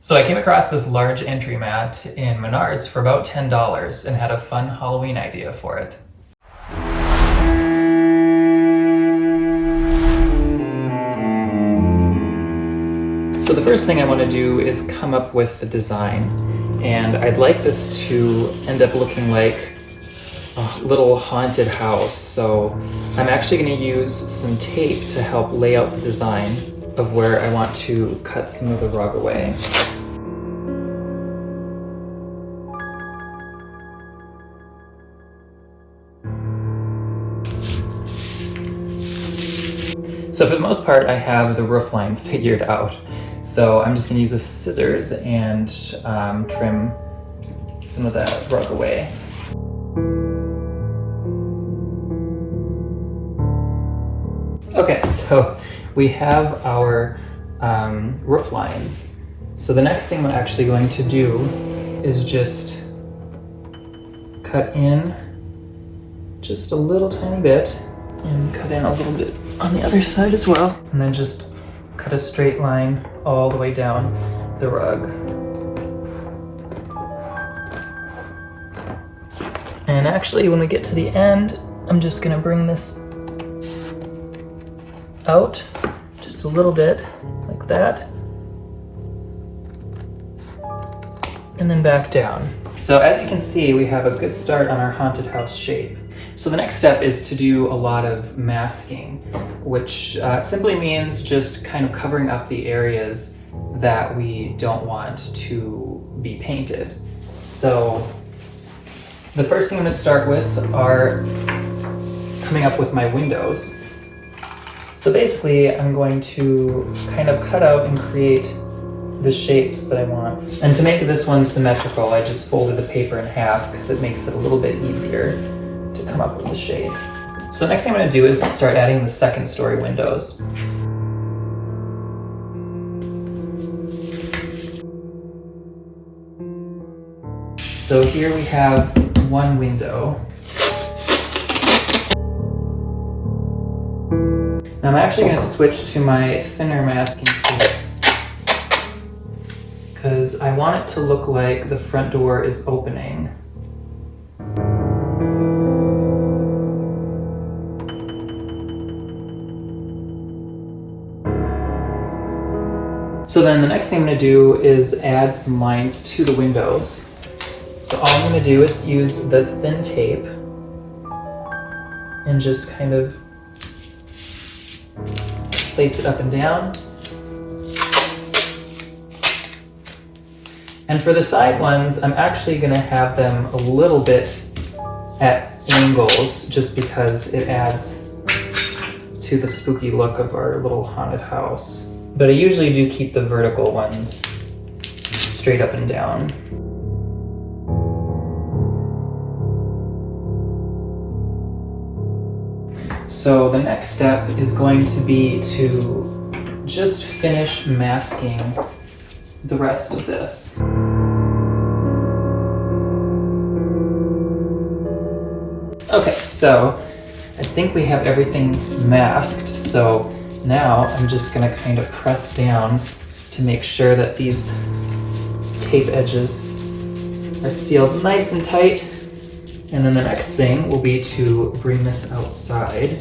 So I came across this large entry mat in Menards for about $10 and had a fun Halloween idea for it. So the first thing I want to do is come up with the design, and I'd like this to end up looking like a little haunted house. So I'm actually going to use some tape to help lay out the design of where I want to cut some of the rug away. So for the most part, I have the roof line figured out. So I'm just going to use the scissors and trim some of that rug away. Okay, so we have our roof lines. So the next thing I'm actually going to do is just cut in just a little tiny bit and cut in a little bit on the other side as well. And then just cut a straight line all the way down the rug. And actually, when we get to the end, I'm just gonna bring this out just a little bit, like that. And then back down. So as you can see, we have a good start on our haunted house shape. So the next step is to do a lot of masking, which simply means just kind of covering up the areas that we don't want to be painted. So the first thing I'm going to start with are coming up with my windows. So basically I'm going to kind of cut out and create the shapes that I want. And to make this one symmetrical, I just folded the paper in half because it makes it a little bit easier to come up with the shape. So the next thing I'm going to do is start adding the second story windows. So here we have one window. Now I'm actually going to switch to my thinner masking tape because I want it to look like the front door is opening. So then the next thing I'm going to do is add some lines to the windows. So all I'm going to do is use the thin tape and just kind of place it up and down. And for the side ones, I'm actually going to have them a little bit at angles just because it adds to the spooky look of our little haunted house. But I usually do keep the vertical ones straight up and down. So the next step is going to be to just finish masking the rest of this. Okay, so I think we have everything masked, so now I'm just going to kind of press down to make sure that these tape edges are sealed nice and tight. And then the next thing will be to bring this outside.